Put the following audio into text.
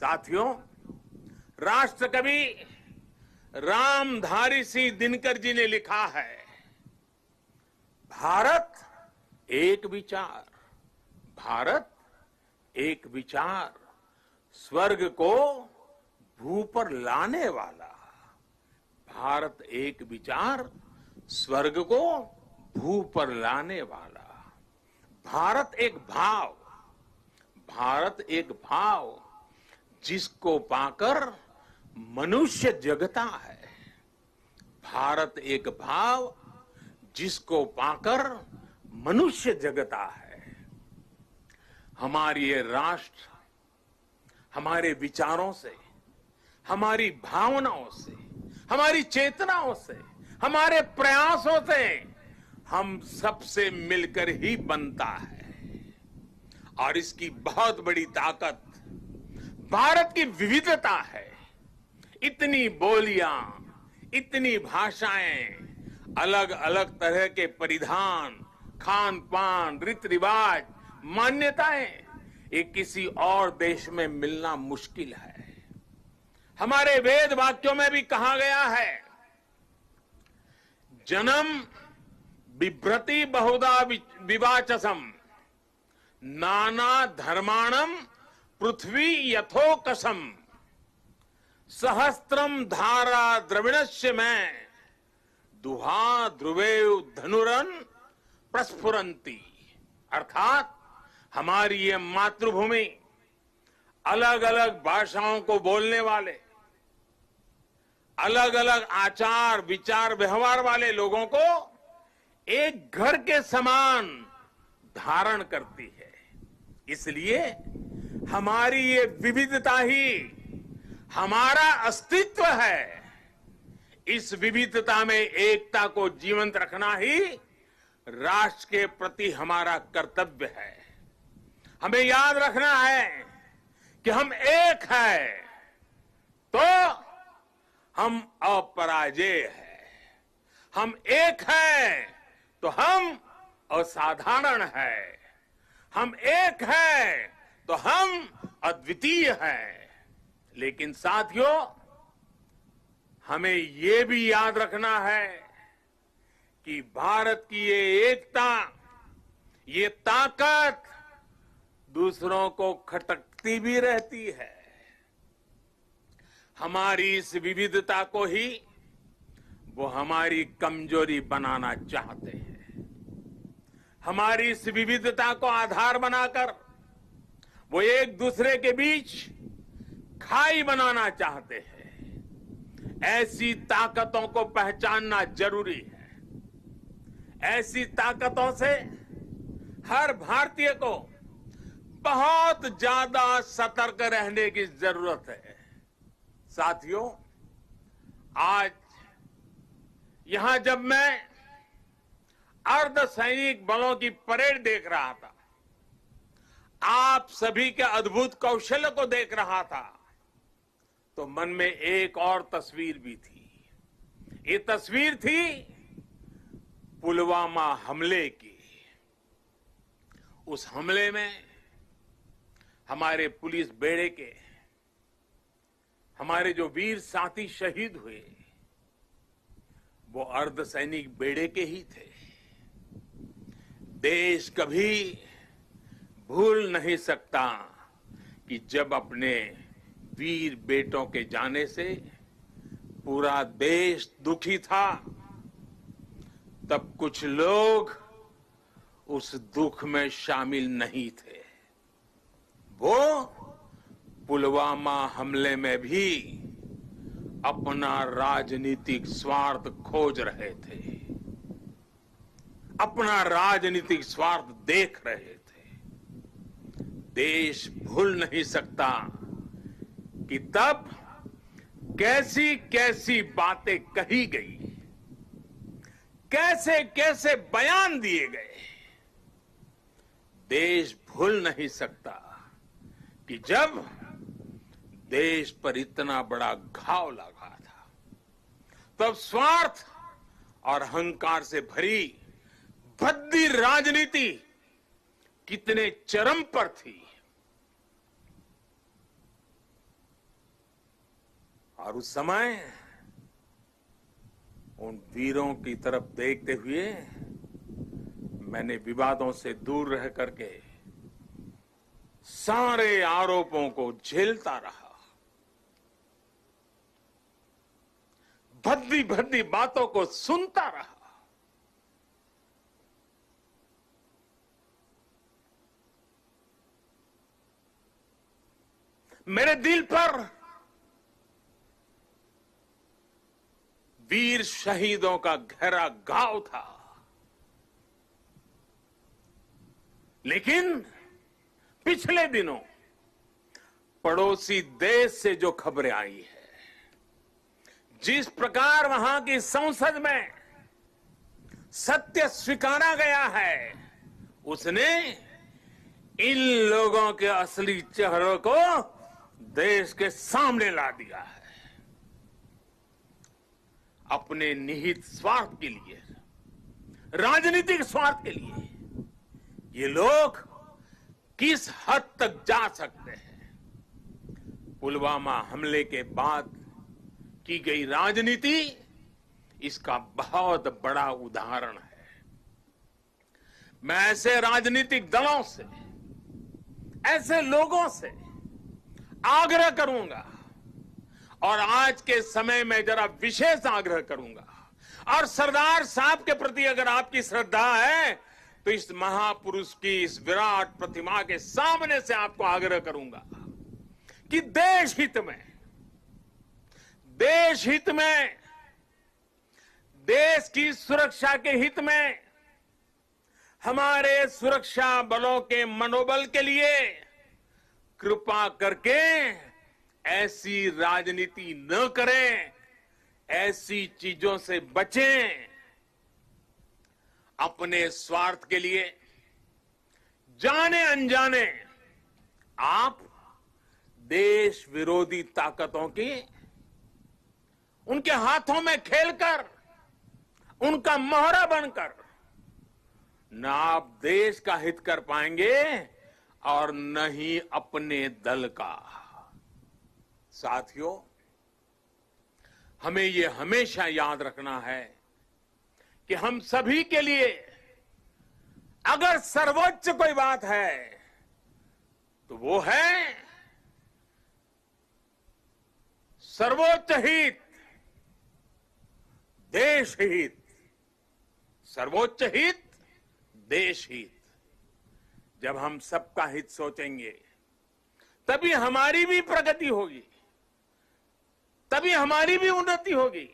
साथियों, राष्ट्रकवि रामधारी सिंह दिनकर जी ने लिखा है, भारत एक विचार, भारत एक विचार, स्वर्ग को भू पर लाने वाला। भारत एक विचार, स्वर्ग को भू पर लाने वाला। भारत एक भाव, भारत एक भाव, जिसको पाकर मनुष्य जगता है। भारत एक भाव, जिसको पाकर मनुष्य जगता है। हमारी ये राष्ट्र हमारे विचारों से, हमारी भावनाओं से, हमारी चेतनाओं से, हमारे प्रयासों से हम सबसे मिलकर ही बनता है। और इसकी बहुत बड़ी ताकत भारत की विविधता है। इतनी बोलियां, इतनी भाषाएं, अलग अलग तरह के परिधान, खान पान, रीति रिवाज, मान्यताएं, ये किसी और देश में मिलना मुश्किल है। हमारे वेद वाक्यों में भी कहा गया है, जन्म बिभ्रति बहुधा विवाचसम, नाना धर्माणम पृथ्वी यथोकसम, सहस्त्रम धारा द्रविणस्य में, दुहा ध्रुवेव धनुरन प्रस्फुरंती। अर्थात हमारी ये मातृभूमि अलग अलग भाषाओं को बोलने वाले, अलग अलग आचार विचार व्यवहार वाले लोगों को एक घर के समान धारण करती है। इसलिए हमारी ये विविधता ही हमारा अस्तित्व है। इस विविधता में एकता को जीवंत रखना ही राष्ट्र के प्रति हमारा कर्तव्य है। हमें याद रखना है कि हम एक हैं तो हम अपराजेय हैं, हम एक हैं तो हम असाधारण हैं, हम एक हैं तो हम अद्वितीय हैं। लेकिन साथियों, हमें ये भी याद रखना है कि भारत की ये एकता, ये ताकत दूसरों को खटकती भी रहती है। हमारी इस विविधता को ही वो हमारी कमजोरी बनाना चाहते हैं। हमारी इस विविधता को आधार बनाकर वो एक दूसरे के बीच खाई बनाना चाहते हैं। ऐसी ताकतों को पहचानना जरूरी है। ऐसी ताकतों से हर भारतीय को बहुत ज्यादा सतर्क रहने की जरूरत है। साथियों, आज यहां जब मैं अर्धसैनिक बलों की परेड देख रहा था, आप सभी के अद्भुत कौशल्य को देख रहा था, तो मन में एक और तस्वीर भी थी। ये तस्वीर थी पुलवामा हमले की। उस हमले में हमारे पुलिस बेड़े के हमारे जो वीर साथी शहीद हुए, वो अर्धसैनिक बेड़े के ही थे। देश कभी भूल नहीं सकता कि जब अपने वीर बेटों के जाने से पूरा देश दुखी था, तब कुछ लोग उस दुख में शामिल नहीं थे। वो पुलवामा हमले में भी अपना राजनीतिक स्वार्थ खोज रहे थे, अपना राजनीतिक स्वार्थ देख रहे थे। देश भूल नहीं सकता कि तब कैसी कैसी बातें कही गई, कैसे कैसे बयान दिए गए। देश भूल नहीं सकता कि जब देश पर इतना बड़ा घाव लगा था, तब स्वार्थ और अहंकार से भरी भद्दी राजनीति कितने चरम पर थी। और उस समय उन वीरों की तरफ देखते हुए मैंने विवादों से दूर रह करके सारे आरोपों को झेलता रहा, भद्दी भद्दी बातों को सुनता रहा। मेरे दिल पर वीर शहीदों का गहरा घाव था, लेकिन पिछले दिनों पड़ोसी देश से जो खबरें आई है, जिस प्रकार वहां की संसद में सत्य स्वीकारा गया है, उसने इन लोगों के असली चेहरों को देश के सामने ला दिया है। अपने निहित स्वार्थ के लिए, राजनीतिक स्वार्थ के लिए ये लोग किस हद तक जा सकते हैं। पुलवामा हमले के बाद की गई राजनीति इसका बहुत बड़ा उदाहरण है। मैं ऐसे राजनीतिक दलों से, ऐसे लोगों से आग्रह करूंगा, और आज के समय में जरा विशेष आग्रह करूंगा, और सरदार साहब के प्रति अगर आपकी श्रद्धा है तो इस महापुरुष की इस विराट प्रतिमा के सामने से आपको आग्रह करूंगा कि देश हित में, देश की सुरक्षा के हित में, हमारे सुरक्षा बलों के मनोबल के लिए कृपा करके ऐसी राजनीति न करें, ऐसी चीजों से बचें। अपने स्वार्थ के लिए जाने अनजाने आप देश विरोधी ताकतों की उनके हाथों में खेलकर, उनका मोहरा बनकर न आप देश का हित कर पाएंगे और न ही अपने दल का। साथियों, हमें ये हमेशा याद रखना है कि हम सभी के लिए अगर सर्वोच्च कोई बात है तो वो है सर्वोच्च हित, देश हित। सर्वोच्च हित, देश हित। जब हम सबका हित सोचेंगे तभी हमारी भी प्रगति होगी, तभी हमारी भी उन्नति होगी।